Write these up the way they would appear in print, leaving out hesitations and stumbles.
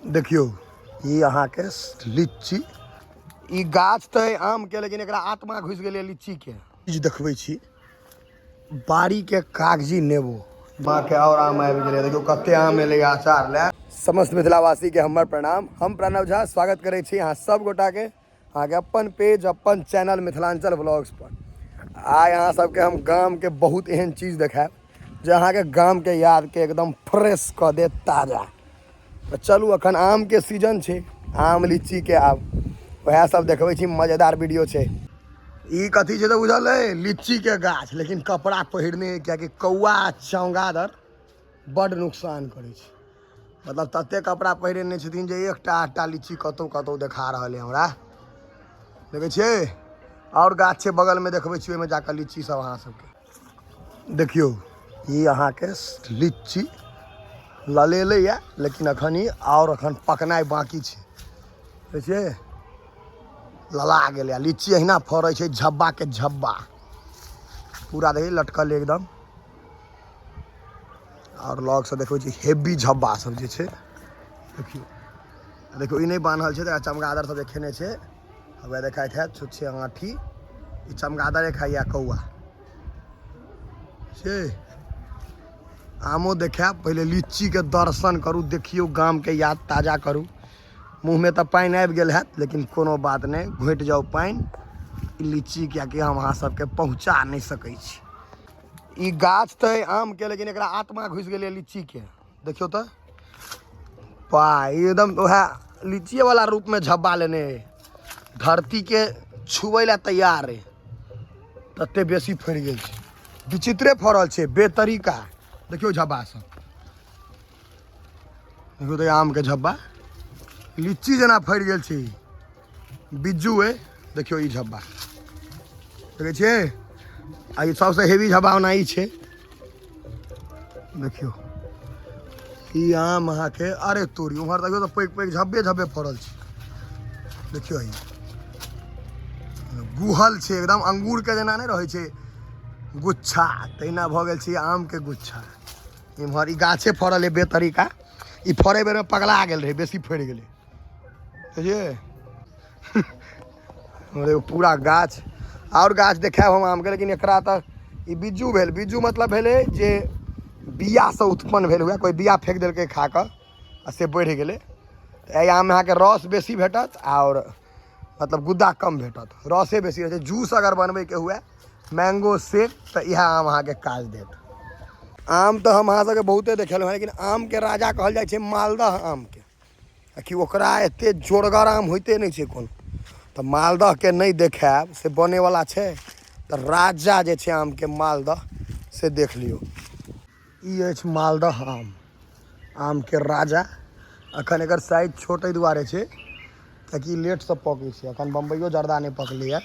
देखियो ये अहाँ के लीची ई गाछ तो है आम के, लेकिन एकरा आत्मा घुस गई लीची के। चीज देखबै छी बाड़ी के कागजी नेबो माँ के और आम आबि गेलै। देखियो कते आम एलै अचार ले। समस्त मिथिलावासी के हमर प्रणाम। हम प्रणव झा स्वागत करै छी अहाँ सब गोटा के अहाँ के अपन पेज अपन चैनल मिथिलांचल व्लॉग्स पर। आइ अहाँ सबके हम गाम के बहुत एहन चीज देखाएब जे अहाँ के गाम के याद के एकदम फ्रेश कऽ देत, ताजा। तो चलू अखन आम के सीजन छै, आम लीची के आब वह सब देखबै छी, मजेदार वीडियो छै। ई कथी छै तऽ बुझल है, लीची के गाछ, लेकिन कपड़ा पहिरने कियाकि कौआ चमगादड़ बड़ नुकसान करै छै। मतलब तते कपड़ा पहिरने छथिन जे एकटा आधटा लीची कतौ कतौ देखा रहल है हमरा, देखै छियै। और गाछ छै बगल में, देखबै छी ओहिमे जाकर लीची सब अहाँ सबके देखियो। ई अहाँ के लीची ललेले या, लेकिन अखन ई और अखन पकनाइ बाकी छै, देखिए लला गेलै। लीची अहिना फड़ै छै, झब्बा के झब्बा पूरा देखिए लटकल एकदम। और लग से देखबै छी हेवी झब्बा सब जे छै, देखियो देखियो ई नहीं बान्हल छै, चमगादड़ सब जे खेने छै हवे देखाइत है छुच्छे आँठी। ई चमगादड़े खाइया कौआ छै। आमो देखाएब, पहले लीची के दर्शन करू, देखियो गाम के याद ताजा करू। मुँह में तो पानी आबि गेल हैत, लेकिन कोनो बात नहीं, घोट जाओ पानी। लीची कियाकि हम अहाँ सबके पहुँचा नहीं सकै छी। ई गाछ तो है आम के, लेकिन एकरा आत्मा घुस गेलै लीची के। देखियो तो पा एकदम वह लीची वाला रूप में झब्बा लेने है, धरती के छुए ला तैयार है, तते बेसी फड़ गेल छै। विचित्रे फड़ल छै बेतरीका। देखियो झब्बा सब, देखियो तो आम के झब्बा लीची जना फड़ गेल छै। बिज्जू है, देखियो ई झब्बा देखे छियै। आ ई सबसे हेवी झब्बा ओना ई छै, देखियो ई आम अहाँ के। अरे तोरी उम्हर देखियो तो पैघ पैघ झब्बे झब्बे फड़ल छै, देखियो ई गुहल छै एकदम। अंगूर के जना नहीं रहे छै गुच्छा, तहिना भऽ गेल छै आम के गुच्छा। इम्हर ई गाछे फड़ल है बेतरीका। ई फड़े बेर में पगला गेल रहे, बेसी फड़ गेलै बुझिए। पूरा गाछ और गाछ देखाएब हम आम के, लेकिन एकरा तक ई बिज्जू भेल। बिज्जू मतलब भेलै जे बिया से उत्पन्न भेल हुए, कोई बिया फेंक देलकै खा कऽ आ से बढ़ि गेलै। एहि आम में अहाँके रस बेसी भेटत और मतलब गुद्दा कम भेटत, रसे बेसी रहै छै। जूस अगर बनबै के हुए मैंगो शेक तो यह आम अहाँ के काज देत। आम तो हम अहाँ सबके बहुते देखल है, लेकिन आम के राजा कहल जाइ छै मालदह आम के, कि ओकरा एते जोरगर आम होइते नहीं छै कोनो। तो मालदह के नहीं देखाएब, से बने वाला छै। तो राजा जे छै आम के मालदह से देख लियो। ई अछि मालदह आम, आम के राजा। अखन एकर साइज छोट एहि दुआरे छै ताकि लेट से पकै छै, अखन बम्बइयो जर्दा नहीं पकलै है।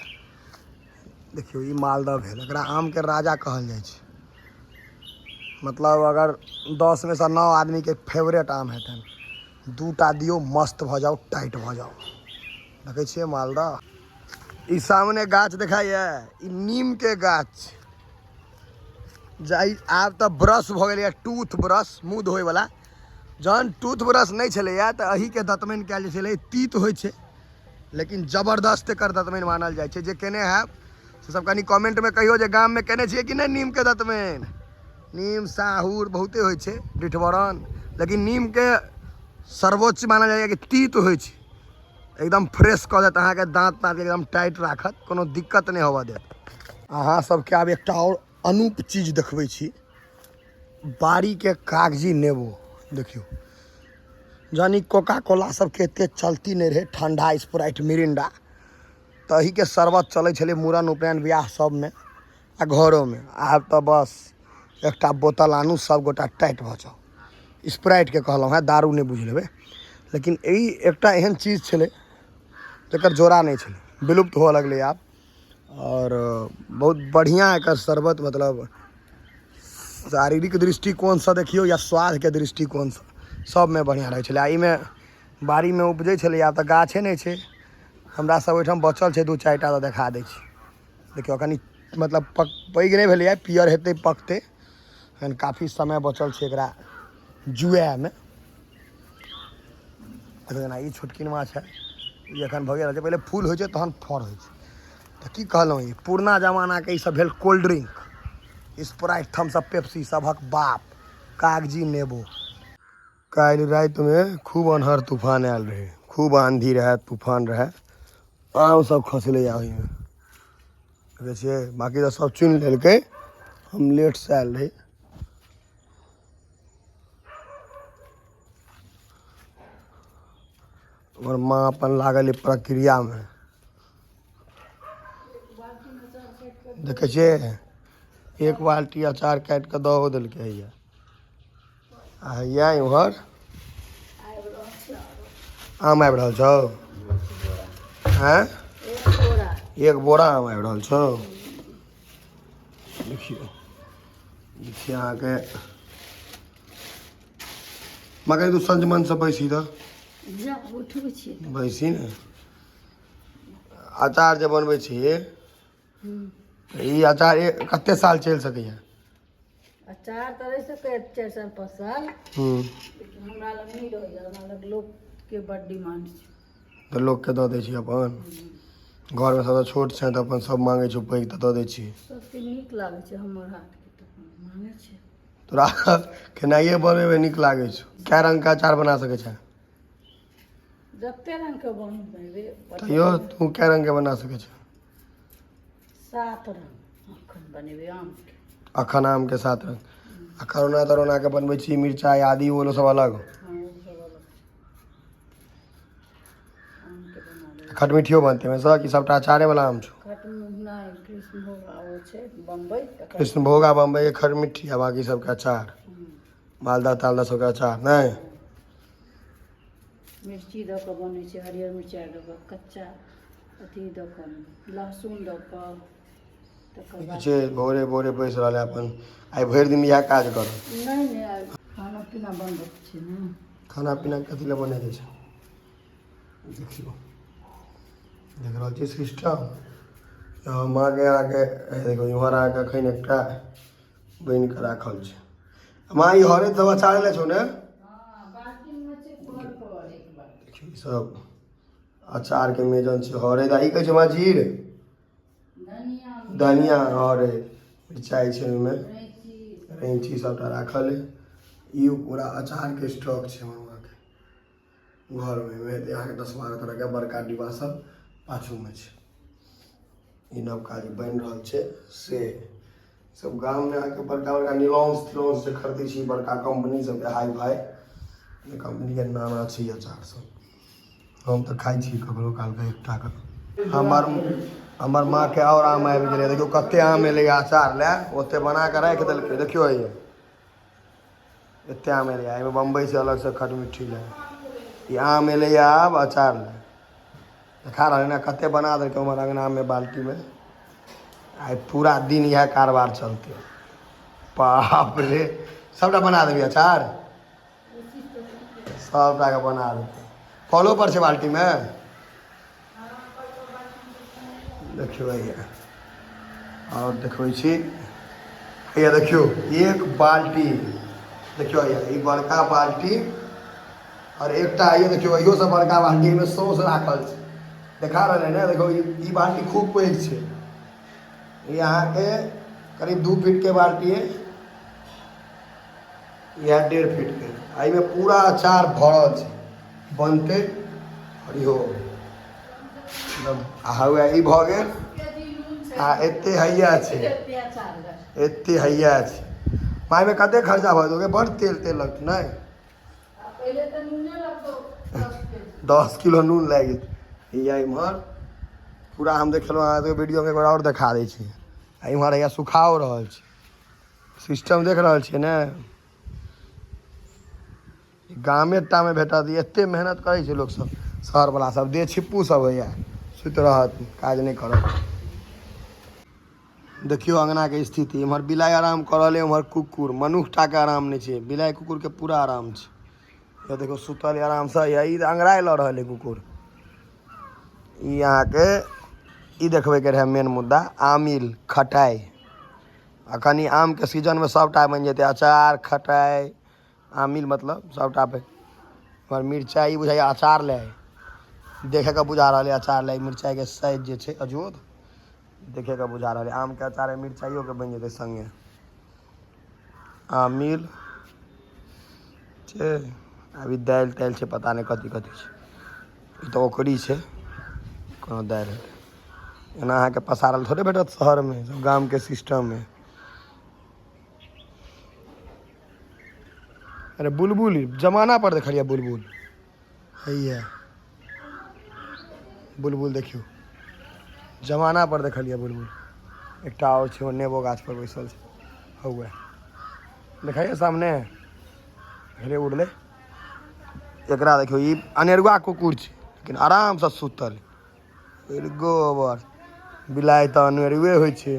देखियो ई मालदह भेल, एकरा आम के राजा कहल जाइ छै। मतलब अगर 10 में से 9 आदमी के फेवरेट आम हेतन, दूटा दियो मस्त भ जाओ, टाइट भ जाओ। देखे छिए मालदह। ई सामने गाछ देखाइए, ई नीम के गाछ। जाई आब तो ब्रश भ गेलै, टूथ ब्रश मुँह धोए वाला। जहन टूथ ब्रश नहीं छलैया तो अही के दतमनि कयल छलै। तीत होइ छै, लेकिन जबरदस्त एकर दतमनि मानल जाइ छै। जे केने हैब से सब कनी कमेंट में कहियो जे गाम में केने छियै कि नहीं नीम के दतमनि। नीम साहुर बहुते होइ छै, डिठवरन, लेकिन नीम के सर्वोच्च मानल जाइए कि तीत होइ छै। एकदम फ्रेश कऽ देत, अहाँ के दाँत ताँत एकदम टाइट राखत, कोनो दिक्कत नहीं होबऽ देत। अहाँ सबके आब एकटा और अनूप चीज देखबै छी, बाड़ी के कागजी नेबो। देखियो जानी कोका कोला सब के एते चलती नहीं रहे, ठंडा स्प्राइट मिरिंडा, तो अही के शरबत चलै छलै मूड़न उपनयन बियाह सब में आ घरों में। आब तो बस एकटा बोतल आनू, सब गोटा टाइट भ जाओ। स्प्राइट के कहलौं है, दारू नहीं बुझ लेबै। लेकिन ई एकटा एहन चीज छलै जकर जोड़ा नहीं छलै, विलुप्त हुआ लगलै आब। और बहुत बढ़िया एकर शरबत, मतलब शारीरिक दृष्टिकोण से देखियो या स्वास्थ्य के दृष्टिकोण से सब में बढ़िया रहे छलै। ई में बाड़ी में उपजै छलै, आब तो गाछे नहीं छै। हमरा सब ओहिठाम बचल छै 2-4 टा, तो देखा दै छी। देखियो कनी मतलब पैघ नहीं भेलै, पियर हेतै पकतै, काफ़ी समय बचल छै एकरा जुए में। जेना ई छोटकिन माछ है ई एखन भऽ गेल छै पहिले फूल होइ छै तहन फड़ होइ छै तऽ की कहलहुँ ई पुरना जमानाके ई सब भेल cold drink Sprite Thums Up Pepsi सभक बाप कागजी नेबो। काल्हि रातिमे खूब अन्हर तूफान आयल रहै खूब आंधी रहै तूफान रहै आम सब खसलैए ओहिमे देखै छियै बाकी तऽ सब चुनि लेलकै हम लेटसँ आयल रही। हमर माँ अपन लागल प्रक्रिया में देखे छियै एक बाल्टी अचार काटि कऽ दहो देलकै हैया आ हैया इम्हर आम आबि रहल छौ हैं एक बोरा आम आबि रहल छौ देखियौ देखिए अहाँके मगर तू संजमन से बैसी तऽ बैसी ने अचार जे बनबै छी ई अचार कते साल चलि सकैए? अचार तऽ रहि सकैए 4 साल 5 साल लेकिन हमरा लग नहीं रहैए हमरा लग लोकके बड़ डिमांड छै तऽ लोकके दऽ दै छी अपन घरमे सब छोट छै तऽ अपन सब मांगै छै पैघ तऽ दऽ दै छी सबके नीक लागै छै हमर हाथके तऽ मांगै छै तोरा खेनाइए बनबैमे नीक लागै छौ कए रङ्गके अचार बना सकै छै जते रंगके बनेबै तैयो तू कए रङ्गके बना सकै छै 7 रंग अखन बनेबै आमके अखन आमके 7 रङ्ग आ करोना तरोनाके बनबै छी मिरचाइ आदि ओलो सब अलग हाँ वो सब अलग आमके बना देबै खटमिठियो बनतै में सर कि सबटा अचारे वाला आम छौ? नहीं कृष्णभोग वो छै बम्बई कृष्णभोग आ बम्बई के खटमिठी आ बाकी सबके अचार मालदह तालदह सबके अचार नहीं मिर्ची दऽ कऽ बनै छै हरियर मिरचाइ दऽ कऽ कच्चा अथी दऽ कऽ लहसुन दऽ कऽ तकर बाद छै भोरे भोरे बैस रहल है अपन आइ भरि दिन इएह काज कर नहीं खाना पीना बनबै छै ने खाना पीना कथी लए बनेके छै देखियौ देख रहल छी सिस्टम माँके अहाँके देखो इम्हर अहाँके एखन एकटा बनि कऽ राखल छै माँ ई हरे सब अचार ले छौ ने देखियौ ई सब अचारके मेजन छै हरे ई कहै छै माँ जीर धनिया हरे मिरचाइ छै ओहिमे रैंची सबटा राखल है ई पूरा अचारके स्टॉक छै हमर माँके घरमे अहाँके 10-12 तरहके बड़का डिब्बा सब पाछूमे छै ई नवका जे बनि रहल छै से सब गाममे अहाँके बड़का बड़का निलॉन्स तिलॉन्स जे खरीदै छी बड़का कंपनी सबके हाई फाई कंपनीके नाम छै अचार सब हम तऽ खाइ छी कखनो कालके एकटा कऽ हमर माँके और आम आबि गेलै देखियौ कते आम एलै अचार लए ओते बना कऽ राखि देलकै देखियौ अइए एते आम एलै एहिमे बम्बई से अलग से खटमिट्ठी लए ई आम एलै आब अचार लए देखा रहल ने कते बना देलकै हमर अङ्गनामे बाल्टीमे आइ पूरा दिन इएह कारबार चलतै बाप रे सबटा बना देबही अचार सबटाके बना देतै फलो पर छै बाल्टीमे देखियौ हैया और देखबै छी हैया देखियौ एक बाल्टी देखियौ हैया ई बड़का बाल्टी और एकटा ये देखियौ इहो सब बड़का बाल्टी में सौस राखल छै देखा रहल है ने देखो ई बाल्टी खूब पैघ छै ई अहाँके करीब 2 फीट के बाल्टी है यह 1.5 फीट के एहिमे पूरा अचार भरल छै बनते और इहो हुए ई भऽ गेल आ एते हैया छै एते हैया छै पाइमे कते खर्चा भऽ जेतै बड़ तेल लगतै नहि 10 किलो नून लागि जेतै या इम्हर पूरा हम देखलहुँ अहाँके वीडियोमे एक बार और देखा दै छी आ इम्हर हैया सुखाओ रहल छै सिस्टम देख रहल छियै ने गामे टामे भेटत एते मेहनत करै छै लोक सब शहरवला सब देह छिप्पू सब हैया सुति रहत काज नहीं करत देखियो अंगना के स्थिति इम्हर बिलाइ आराम कर रहल है उम्हर कुकुर मनुख टा के आराम नहीं छै बिलाइ कुकुर के पूरा आराम छै ये देखो सुतल आराम से या ई अंगड़ाइ लऽ रहल है कुकुर ई अहाँके ई देखबे के रहे मेन मुद्दा आमिल खटाई अखन ई आम के सीजन में सबटा बन जेतै अचार खटाई आमिल मतलब सबटा पे और मिरचाई बुझाइए अचार ले देखे का बुझा रहा है अचार ले मिरचाई के साइज जे छे अजोद देखे का बुझा रहा है आम के अचार है मिरचाइयों के बन जेते संगे आमिल छे अभी दाल ताल छे पता नहीं कथी कथी छे ई तो ओकरी छे कोनो दाल है एना अहाँ के पसारल थोड़े भेटत शहर में सब गांव के सिस्टम में अरे बुलबुल जमाना पर देखलिए बुलबुल है बुलबुल देखियो जमाना पर देखलिए बुलबुल एक और छे नेबो गाछ पर बैसल छे हौवे देखाइए सामने हेरे उड़ले एकरा देखियो ई अनेरुआ कुकुर छे लेकिन आराम से सुतल गोबर बिलाई तो अनेरुए होइ छे।